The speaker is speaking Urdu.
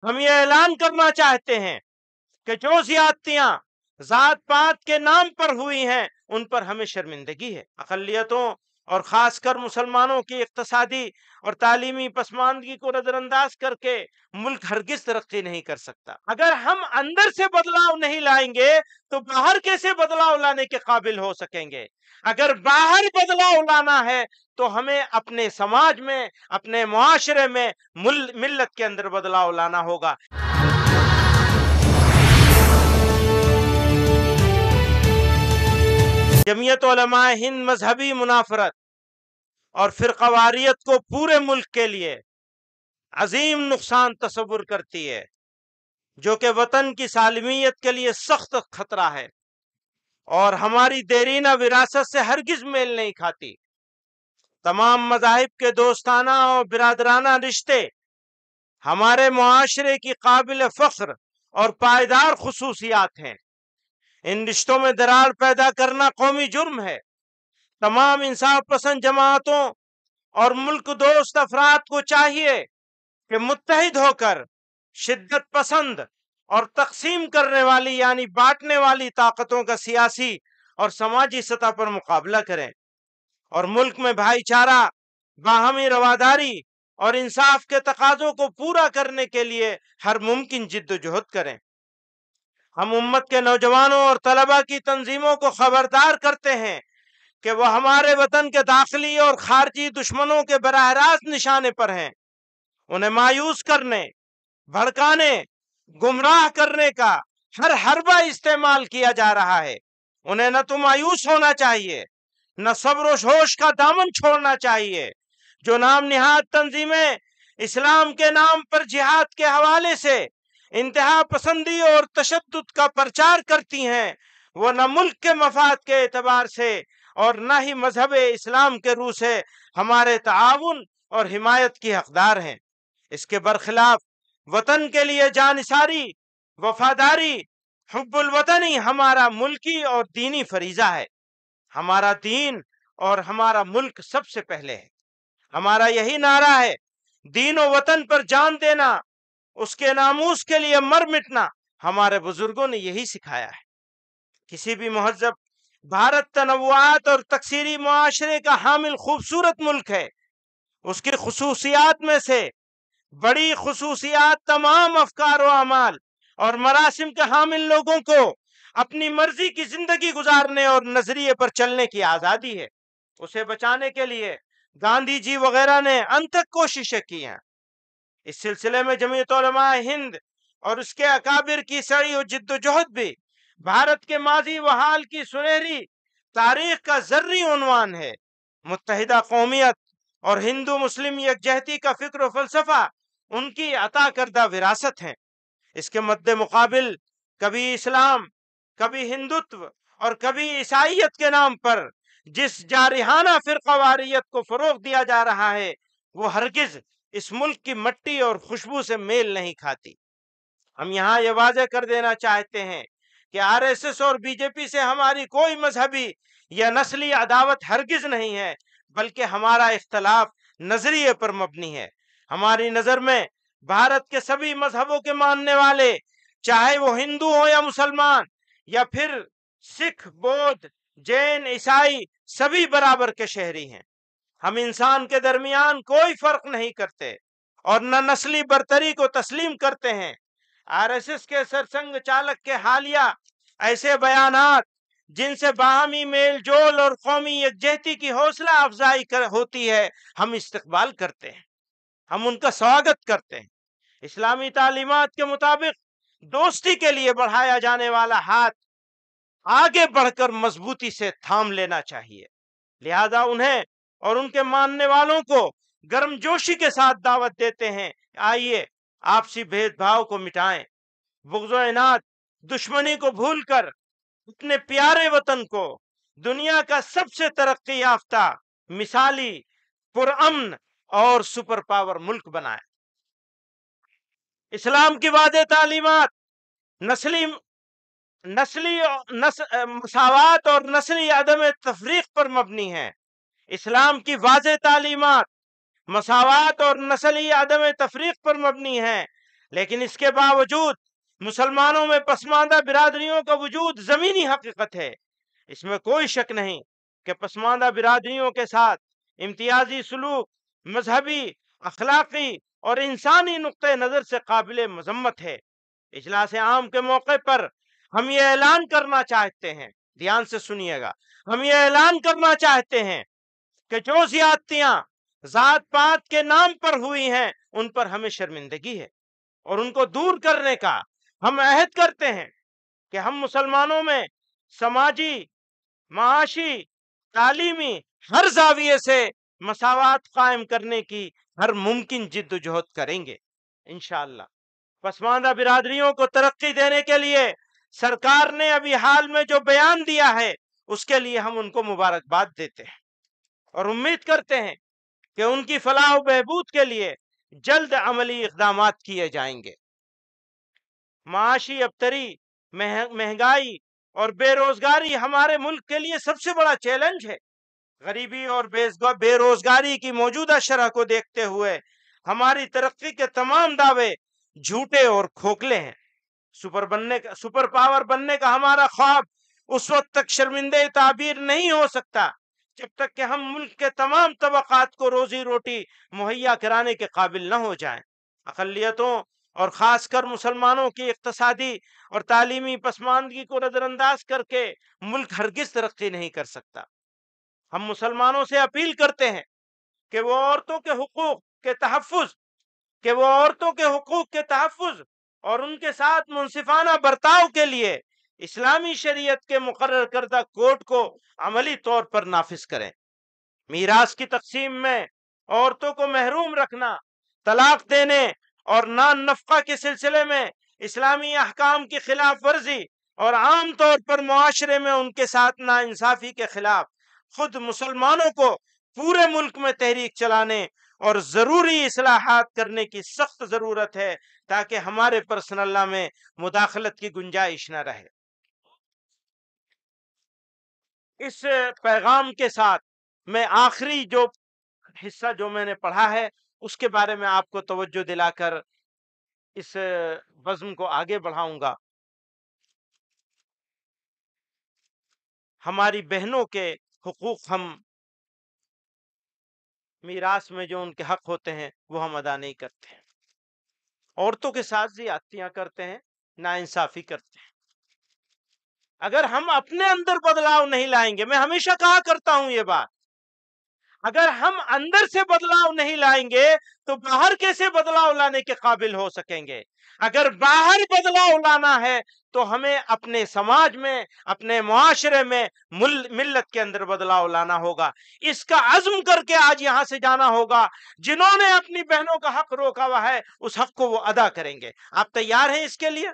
ہم یہ اعلان کرنا چاہتے ہیں کہ جو زیادتیاں ذات پات کے نام پر ہوئی ہیں ان پر ہمیں شرمندگی ہے۔ اقلیتوں اور خاص کر مسلمانوں کی اقتصادی اور تعلیمی پسماندگی کو نظر انداز کر کے ملک ہرگز ترقی نہیں کر سکتا۔ اگر ہم اندر سے بدلاؤ نہیں لائیں گے تو باہر کیسے بدلاؤ لانے کے قابل ہو سکیں گے؟ اگر باہر بدلاؤ لانا ہے تو ہمیں اپنے سماج میں، اپنے معاشرے میں، ملت کے اندر بدلاؤ لانا ہوگا۔ جمعیت علماء ہند مذہبی منافرت اور فرقہ واریت کو پورے ملک کے لیے عظیم نقصان تصور کرتی ہے، جو کہ وطن کی سالمیت کے لیے سخت خطرہ ہے اور ہماری دیرینہ وراثت سے ہرگز میل نہیں کھاتی۔ تمام مذاہب کے دوستانہ اور برادرانہ رشتے ہمارے معاشرے کی قابل فخر اور پائیدار خصوصیات ہیں۔ ان رشتوں میں دراڑ پیدا کرنا قومی جرم ہے۔ تمام انصاف پسند جماعتوں اور ملک دوست افراد کو چاہیے کہ متحد ہو کر شدت پسند اور تقسیم کرنے والی یعنی بانٹنے والی طاقتوں کا سیاسی اور سماجی سطح پر مقابلہ کریں اور ملک میں بھائی چارہ، باہمی رواداری اور انصاف کے تقاضوں کو پورا کرنے کے لیے ہر ممکن جد و جہد کریں۔ ہم امت کے نوجوانوں اور طلباء کی تنظیموں کو خبردار کرتے ہیں کہ وہ ہمارے وطن کے داخلی اور خارجی دشمنوں کے براہ راست نشانے پر ہیں۔ انہیں مایوس کرنے، بھڑکانے، گمراہ کرنے کا ہر حربہ استعمال کیا جا رہا ہے۔ انہیں نہ تو مایوس ہونا چاہیے، نہ صبر و جوش کا دامن چھوڑنا چاہیے۔ جو نام نہاد تنظیمیں اسلام کے نام پر جہاد کے حوالے سے انتہا پسندی اور تشدد کا پرچار کرتی ہیں، وہ نہ ملک کے مفاد کے اعتبار سے اور نہ ہی مذہب اسلام کے روح سے ہمارے تعاون اور حمایت کی حقدار ہیں۔ اس کے برخلاف وطن کے لیے جانثاری، وفاداری، حب الوطنی ہمارا ملکی اور دینی فریضہ ہے۔ ہمارا دین اور ہمارا ملک سب سے پہلے ہے۔ ہمارا یہی نعرہ ہے، دین و وطن پر جان دینا، اس کے ناموس کے لیے مر مٹنا۔ ہمارے بزرگوں نے یہی سکھایا ہے۔ کسی بھی مہذب بھارت تنوعات اور تکثیری معاشرے کا حامل خوبصورت ملک ہے۔ اس کی خصوصیات میں سے بڑی خصوصیات تمام افکار و اعمال اور مراسم کے حامل لوگوں کو اپنی مرضی کی زندگی گزارنے اور نظریے پر چلنے کی آزادی ہے۔ اسے بچانے کے لیے گاندھی جی وغیرہ نے انتھک کوششیں کی ہیں۔ اس سلسلے میں جمعیت علماء ہند اور اس کے اکابر کی سعی و جد و جہد بھی بھارت کے ماضی و حال کی سنہری تاریخ کا ذری عنوان ہے۔ متحدہ قومیت اور ہندو مسلم یکجہتی کا فکر و فلسفہ ان کی عطا کردہ وراثت ہیں۔ اس کے مد مقابل کبھی اسلام، کبھی ہندوتو اور کبھی عیسائیت کے نام پر جس جارحانہ فرقہ واریت کو فروغ دیا جا رہا ہے وہ ہرگز اس ملک کی مٹی اور خوشبو سے میل نہیں کھاتی۔ ہم یہاں یہ واضح کر دینا چاہتے ہیں کہ آر ایس ایس اور بی جے پی سے ہماری کوئی مذہبی یا نسلی عداوت ہرگز نہیں ہے، بلکہ ہمارا اختلاف نظریے پر مبنی ہے۔ ہماری نظر میں بھارت کے سبھی مذہبوں کے ماننے والے، چاہے وہ ہندو ہو یا مسلمان یا پھر سکھ، بودھ، جین، عیسائی، سبھی برابر کے شہری ہیں۔ ہم انسان کے درمیان کوئی فرق نہیں کرتے اور نہ نسلی برتری کو تسلیم کرتے ہیں۔ آر ایس ایس کے سرسنگ چالک کے حالیہ ایسے بیانات جن سے باہمی میل جول اور قومی یکجہتی کی حوصلہ افزائی ہوتی ہے، ہم استقبال کرتے ہیں، ہم ان کا سواگت کرتے ہیں۔ اسلامی تعلیمات کے مطابق دوستی کے لیے بڑھایا جانے والا ہاتھ آگے بڑھ کر مضبوطی سے تھام لینا چاہیے۔ لہذا انہیں اور ان کے ماننے والوں کو گرم جوشی کے ساتھ دعوت دیتے ہیں، آئیے آپسی بھید بھاؤ کو مٹائیں، بغض و عناد، دشمنی کو بھول کر اپنے پیارے وطن کو دنیا کا سب سے ترقی یافتہ، مثالی، پرامن اور سپر پاور ملک بنائیں۔ اسلام کی واضح تعلیمات نسلی مساوات اور نسلی عدم تفریق پر مبنی ہیں۔ اسلام کی واضح تعلیمات مساوات اور نسلی عدم تفریق پر مبنی ہیں۔ لیکن اس کے باوجود مسلمانوں میں پسماندہ برادریوں کا وجود زمینی حقیقت ہے. اس میں کوئی شک نہیں کہ پسماندہ برادریوں کے ساتھ امتیازی سلوک مذہبی، اخلاقی اور انسانی نقطۂ نظر سے قابل مذمت ہے. اجلاس عام کے موقع پر ہم یہ اعلان کرنا چاہتے ہیں، دھیان سے سنیے گا، ہم یہ اعلان کرنا چاہتے ہیں کہ جو زیادتیاں ذات پات کے نام پر ہوئی ہیں ان پر ہمیں شرمندگی ہے، اور ان کو دور کرنے کا ہم عہد کرتے ہیں کہ ہم مسلمانوں میں سماجی، معاشی، تعلیمی ہر زاویے سے مساوات قائم کرنے کی ہر ممکن جد و جہد کریں گے انشاءاللہ. پسماندہ برادریوں کو ترقی دینے کے لیے سرکار نے ابھی حال میں جو بیان دیا ہے اس کے لیے ہم ان کو مبارکباد دیتے ہیں اور امید کرتے ہیں کہ ان کی فلاح و بہبود کے لیے جلد عملی اقدامات کیے جائیں گے. معاشی ابتری، مہنگائی اور بے روزگاری ہمارے ملک کے لیے سب سے بڑا چیلنج ہے. غریبی اور بے روزگاری کی موجودہ شرح کو دیکھتے ہوئے ہماری ترقی کے تمام دعوے جھوٹے اور کھوکھلے ہیں. سپر پاور بننے کا ہمارا خواب اس وقت تک شرمندہ تعبیر نہیں ہو سکتا جب تک کہ ہم ملک کے تمام طبقات کو روزی روٹی مہیا کرانے کے قابل نہ ہو جائیں. اقلیتوں اور خاص کر مسلمانوں کی اقتصادی اور تعلیمی پسماندگی کو نظر انداز کر کے ملک ہرگز ترقی نہیں کر سکتا. ہم مسلمانوں سے اپیل کرتے ہیں کہ وہ عورتوں کے حقوق کے تحفظ اور ان کے ساتھ منصفانہ برتاؤ کے لیے اسلامی شریعت کے مقرر کردہ کوڈ کو عملی طور پر نافذ کریں. میراث کی تقسیم میں عورتوں کو محروم رکھنا، طلاق دینے اور نان نفقہ کے سلسلے میں اسلامی احکام کی خلاف ورزی اور عام طور پر معاشرے میں ان کے ساتھ ناانصافی کے خلاف خود مسلمانوں کو پورے ملک میں تحریک چلانے اور ضروری اصلاحات کرنے کی سخت ضرورت ہے تاکہ ہمارے پرسنل لا میں مداخلت کی گنجائش نہ رہے. اس پیغام کے ساتھ میں آخری جو حصہ جو میں نے پڑھا ہے اس کے بارے میں آپ کو توجہ دلا کر اس بزم کو آگے بڑھاؤں گا. ہماری بہنوں کے حقوق، ہم میراث میں جو ان کے حق ہوتے ہیں وہ ہم ادا نہیں کرتے ہیں. عورتوں کے ساتھ زیادتیاں کرتے ہیں، ناانصافی کرتے ہیں. اگر ہم اپنے اندر بدلاؤ نہیں لائیں گے، میں ہمیشہ کہا کرتا ہوں یہ بات، اگر ہم اندر سے بدلاؤ نہیں لائیں گے تو باہر کیسے بدلاؤ لانے کے قابل ہو سکیں گے؟ اگر باہر بدلاؤ لانا ہے تو ہمیں اپنے سماج میں، اپنے معاشرے میں، ملت کے اندر بدلاؤ لانا ہوگا. اس کا عزم کر کے آج یہاں سے جانا ہوگا. جنہوں نے اپنی بہنوں کا حق روکا ہوا ہے اس حق کو وہ ادا کریں گے. آپ تیار ہیں اس کے لیے؟